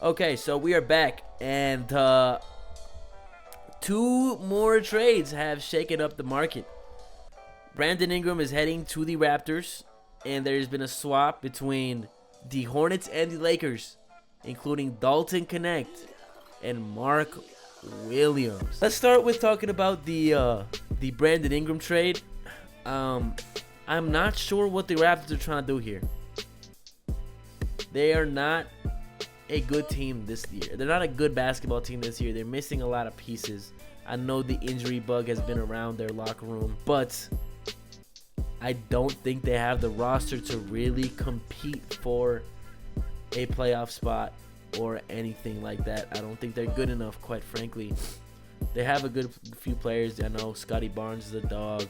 Okay, so we are back, and two more trades have shaken up the market. Brandon Ingram is heading to the Raptors, and there's been a swap between the Hornets and the Lakers, including Dalton Connect and Mark Williams. Let's start with talking about the Brandon Ingram trade. I'm not sure what the Raptors are trying to do here. They are not a good team this year. They're not a good basketball team this year. They're missing a lot of pieces. I know the injury bug has been around their locker room, but I don't think they have the roster to really compete for a playoff spot or anything like that. I don't think they're good enough, quite frankly. They have a good few players. I know Scotty Barnes is a dog.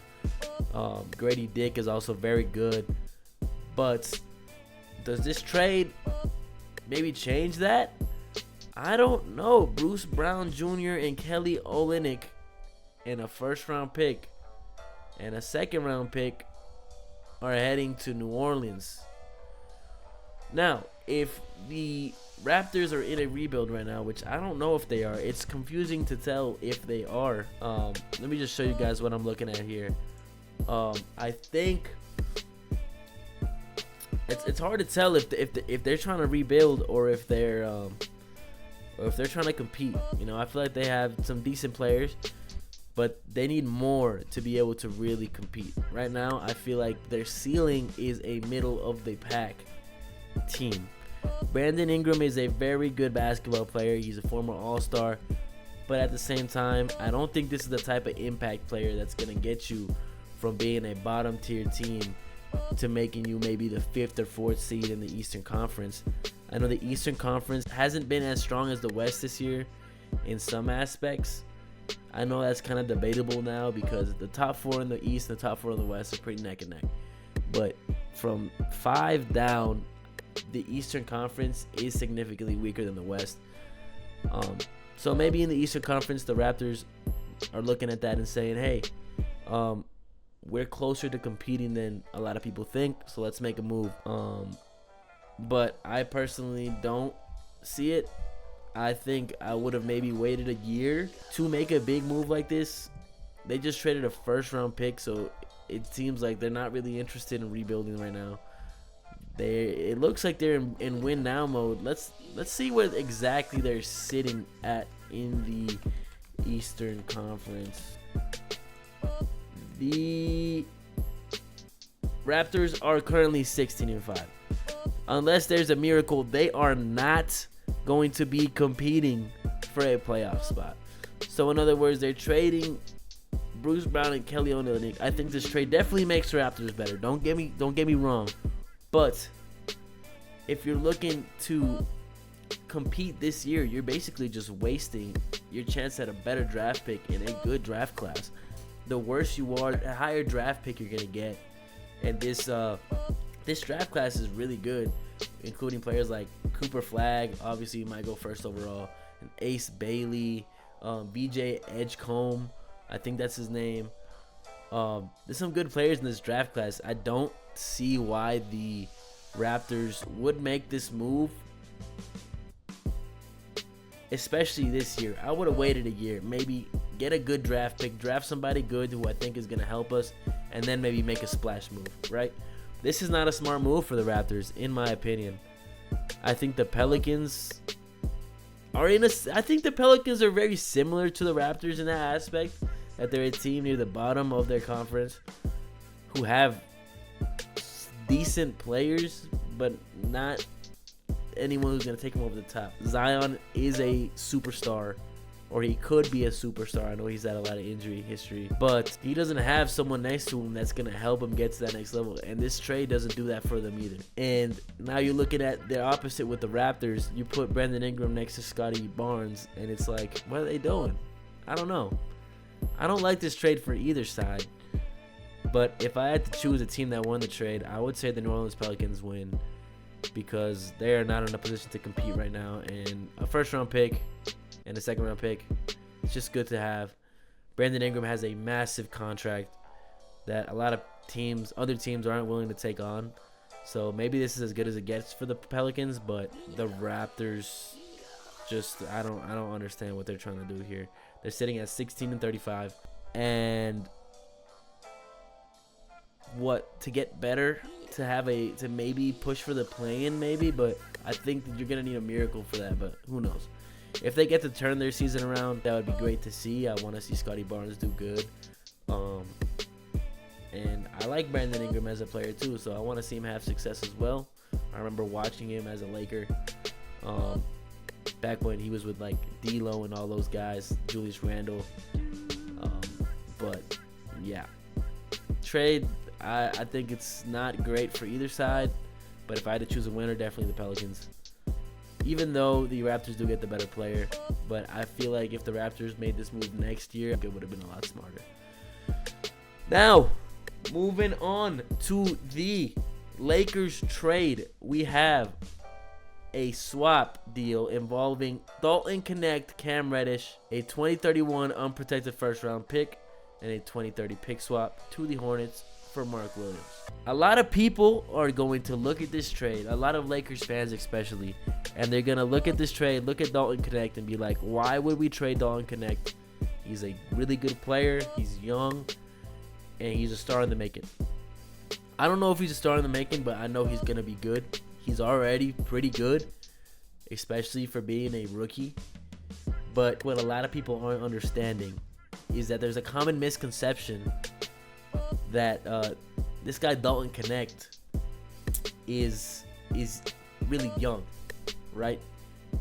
Grady Dick is also very good. But does this trade maybe change that? I don't know. Bruce Brown Jr. and Kelly Olynyk and a first-round pick and a second-round pick are heading to New Orleans. Now, if the Raptors are in a rebuild right now, which I don't know if they are, it's confusing to tell if they are. Let me just show you guys what I'm looking at here. I think it's hard to tell if they're trying to rebuild or if they're trying to compete. You know, I feel like they have some decent players, but they need more to be able to really compete. Right now, I feel like their ceiling is a middle of the pack team. Brandon Ingram is a very good basketball player. He's a former All-Star, but at the same time, I don't think this is the type of impact player that's going to get you from being a bottom tier team to making you maybe the 5th or 4th seed in the Eastern Conference. I know the Eastern Conference hasn't been as strong as the West this year in some aspects. I know that's kind of debatable now because the top 4 in the East and the top 4 in the West are pretty neck and neck. But from 5 down, the Eastern Conference is significantly weaker than the West. So maybe in the Eastern Conference, the Raptors are looking at that and saying, hey, we're closer to competing than a lot of people think, so let's make a move. But I personally don't see it. I think I would have maybe waited a year to make a big move like this. They just traded a first-round pick, so it seems like they're not really interested in rebuilding right now. It looks like they're in win now mode. Let's see where exactly they're sitting at in the Eastern Conference. The Raptors are currently 16-5. Unless there's a miracle, they are not going to be competing for a playoff spot. So in other words, they're trading Bruce Brown and Kelly Olynyk. I think this trade definitely makes the Raptors better. Don't get me wrong. But if you're looking to compete this year, you're basically just wasting your chance at a better draft pick in a good draft class. The worse you are, the higher draft pick you're gonna get. And this draft class is really good, including players like Cooper Flagg, obviously he might go first overall, and Ace Bailey, BJ Edgecombe, I think that's his name. There's some good players in this draft class. I don't see why the Raptors would make this move, especially this year. I would have waited a year, maybe get a good draft pick, draft somebody good who I think is going to help us, and then maybe make a splash move, right? This is not a smart move for the Raptors, in my opinion. I think the Pelicans are very similar to the Raptors in that aspect, that they're a team near the bottom of their conference who have decent players, but not anyone who's going to take them over the top. Zion is a superstar, or he could be a superstar. I know he's had a lot of injury history, but he doesn't have someone next to him that's going to help him get to that next level, and this trade doesn't do that for them either. And now you're looking at the opposite with the Raptors. You put Brandon Ingram next to Scotty Barnes, and it's like, what are they doing? I don't know. I don't like this trade for either side. But if I had to choose a team that won the trade, I would say the New Orleans Pelicans win, because they are not in a position to compete right now. And a first-round pick and a second-round pick, it's just good to have. Brandon Ingram has a massive contract that a lot of other teams aren't willing to take on. So maybe this is as good as it gets for the Pelicans, but the Raptors just I don't understand what they're trying to do here. They're sitting at 16-35, and what to get better, to maybe push for the play-in maybe, but I think that you're gonna need a miracle for that. But who knows? If they get to turn their season around, that would be great to see. I want to see Scotty Barnes do good. And I like Brandon Ingram as a player too, so I want to see him have success as well. I remember watching him as a Laker back when he was with like D'Lo and all those guys, Julius Randle. But yeah, trade. I think it's not great for either side, but if I had to choose a winner, definitely the Pelicans. Even though the Raptors do get the better player, but I feel like if the Raptors made this move next year, it would have been a lot smarter. Now, moving on to the Lakers trade, we have a swap deal involving Dalton Connect, Cam Reddish, a 2031 unprotected first-round pick, and a 2030 pick swap to the Hornets for Mark Williams. A lot of people are going to look at this trade, a lot of Lakers fans especially, and they're going to look at this trade, look at Dalton Connect, and be like, why would we trade Dalton Connect? He's a really good player, he's young, and he's a star in the making. I don't know if he's a star in the making, but I know he's going to be good. He's already pretty good, especially for being a rookie. But what a lot of people aren't understanding is that there's a common misconception that this guy Dalton Connect is really young, right?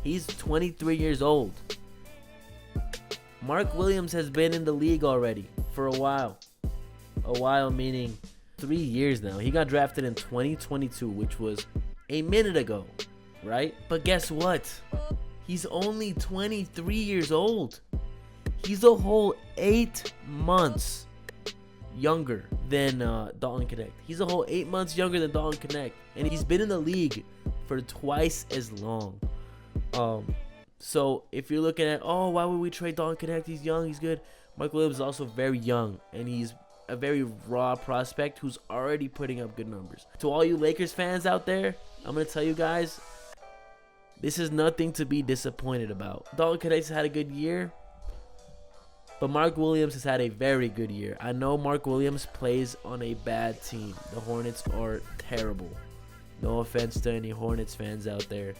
He's 23 years old. Mark Williams has been in the league already for a while. A while meaning 3 years now. He got drafted in 2022, which was a minute ago, right? But guess what? He's only 23 years old. He's a whole 8 months younger than Dalton Connect. He's a whole 8 months younger than Dalton Connect, and he's been in the league for twice as long. So if you're looking at, oh, why would we trade Dalton Connect? He's young, he's good. Mark Williams is also very young, and he's a very raw prospect who's already putting up good numbers. To all you Lakers fans out there, I'm going to tell you guys, this is nothing to be disappointed about. Dalton Connect has had a good year, but Mark Williams has had a very good year. I know Mark Williams plays on a bad team. The Hornets are terrible. No offense to any Hornets fans out there,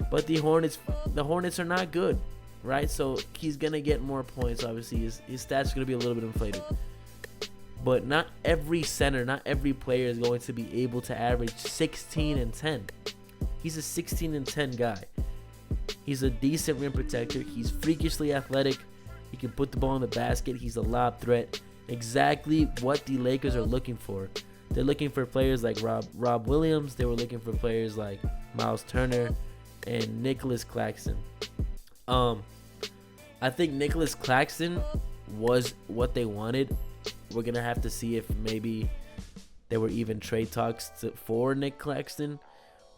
but the Hornets are not good, right? So he's going to get more points. Obviously, his stats are going to be a little bit inflated. But not every center, not every player is going to be able to average 16 and 10. He's a 16 and 10 guy. He's a decent rim protector. He's freakishly athletic. He can put the ball in the basket. He's a lob threat. Exactly what the Lakers are looking for. They're looking for players like Rob Williams. They were looking for players like Miles Turner and Nicholas Claxton. I think Nicholas Claxton was what they wanted. We're going to have to see if maybe there were even trade talks for Nick Claxton.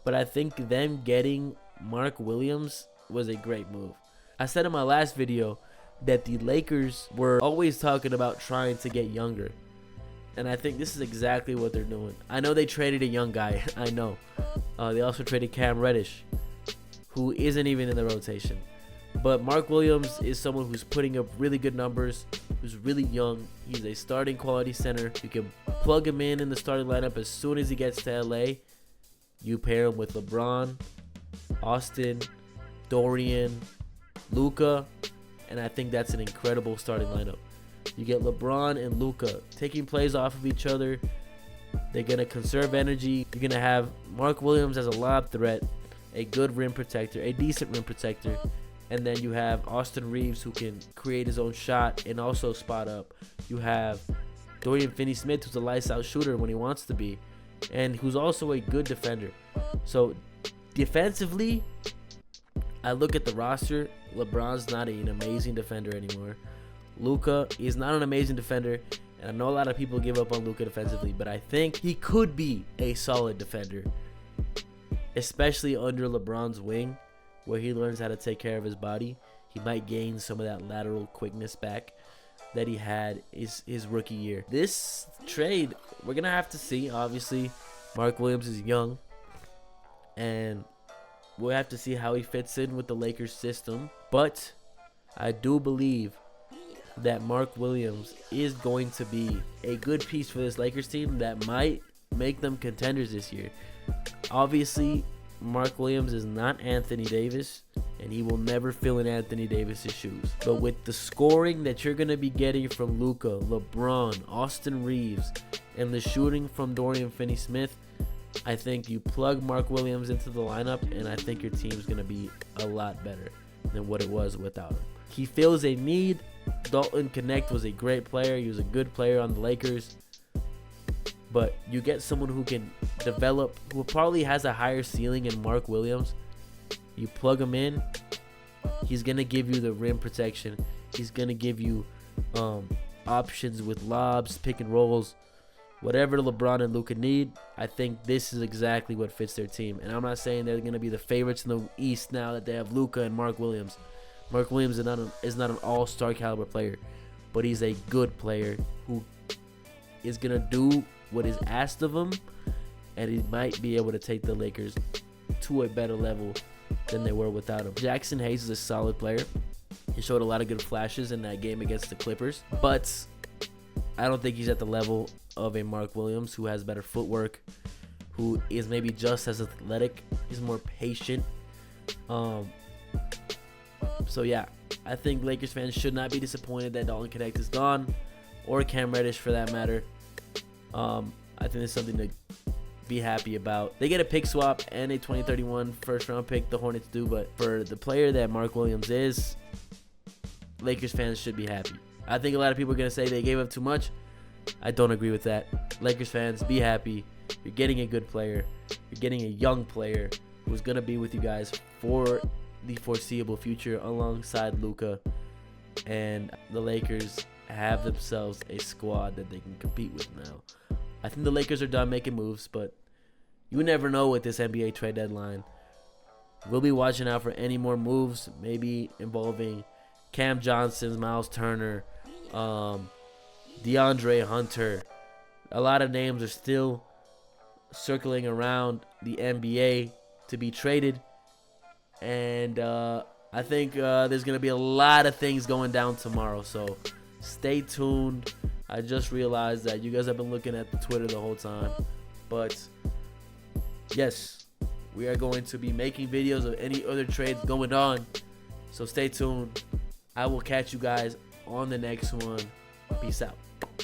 But I think them getting Mark Williams was a great move. I said in my last video that the Lakers were always talking about trying to get younger. And I think this is exactly what they're doing. I know they traded a young guy. I know. They also traded Cam Reddish, who isn't even in the rotation. But Mark Williams is someone who's putting up really good numbers, who's really young. He's a starting quality center. You can plug him in the starting lineup as soon as he gets to LA. You pair him with LeBron, Austin, Dorian, Luka, and I think that's an incredible starting lineup. You get LeBron and Luka taking plays off of each other. They're going to conserve energy. You're going to have Mark Williams as a lob threat, a good rim protector, a decent rim protector. And then you have Austin Reeves, who can create his own shot and also spot up. You have Dorian Finney-Smith, who's a lights-out shooter when he wants to be, and who's also a good defender. So defensively, I look at the roster. LeBron's not an amazing defender anymore. Luka is not an amazing defender, and I know a lot of people give up on Luka defensively, but I think he could be a solid defender, especially under LeBron's wing, where he learns how to take care of his body. He might gain some of that lateral quickness back that he had his rookie year. This trade, we're going to have to see. Obviously, Mark Williams is young, and we'll have to see how he fits in with the Lakers system. But I do believe that Mark Williams is going to be a good piece for this Lakers team that might make them contenders this year. Obviously, Mark Williams is not Anthony Davis, and he will never fill in Anthony Davis's shoes. But with the scoring that you're going to be getting from Luka, LeBron, Austin Reeves, and the shooting from Dorian Finney-Smith, I think you plug Mark Williams into the lineup, and I think your team's going to be a lot better than what it was without him. He fills a need. Dalton Connect was a great player. He was a good player on the Lakers. But you get someone who can develop, who probably has a higher ceiling than Mark Williams. You plug him in, he's going to give you the rim protection. He's going to give you options with lobs, pick and rolls, whatever LeBron and Luka need. I think this is exactly what fits their team. And I'm not saying they're going to be the favorites in the East now that they have Luka and Mark Williams. Mark Williams is not an all-star caliber player, but he's a good player who is going to do what is asked of him, and he might be able to take the Lakers to a better level than they were without him. Jackson Hayes is a solid player. He showed a lot of good flashes in that game against the Clippers, but I don't think he's at the level of a Mark Williams, who has better footwork, who is maybe just as athletic. He's more patient. So yeah, I think Lakers fans should not be disappointed that Dalton Connect is gone, or Cam Reddish for that matter. I think it's something to be happy about. They get a pick swap and a 2031 first round pick, the Hornets do, but for the player that Mark Williams is, Lakers fans should be happy. I think a lot of people are going to say they gave up too much. I don't agree with that. Lakers fans, be happy. You're getting a good player. You're getting a young player who's going to be with you guys for the foreseeable future alongside Luka, and the Lakers have themselves a squad that they can compete with now. I think the Lakers are done making moves, but you never know with this NBA trade deadline. We'll be watching out for any more moves, maybe involving Cam Johnson, Miles Turner, DeAndre Hunter. A lot of names are still circling around the NBA to be traded, and I think there's going to be a lot of things going down tomorrow, so stay tuned. I just realized that you guys have been looking at the Twitter the whole time, but yes, we are going to be making videos of any other trades going on, so stay tuned. I will catch you guys on the next one. Peace out.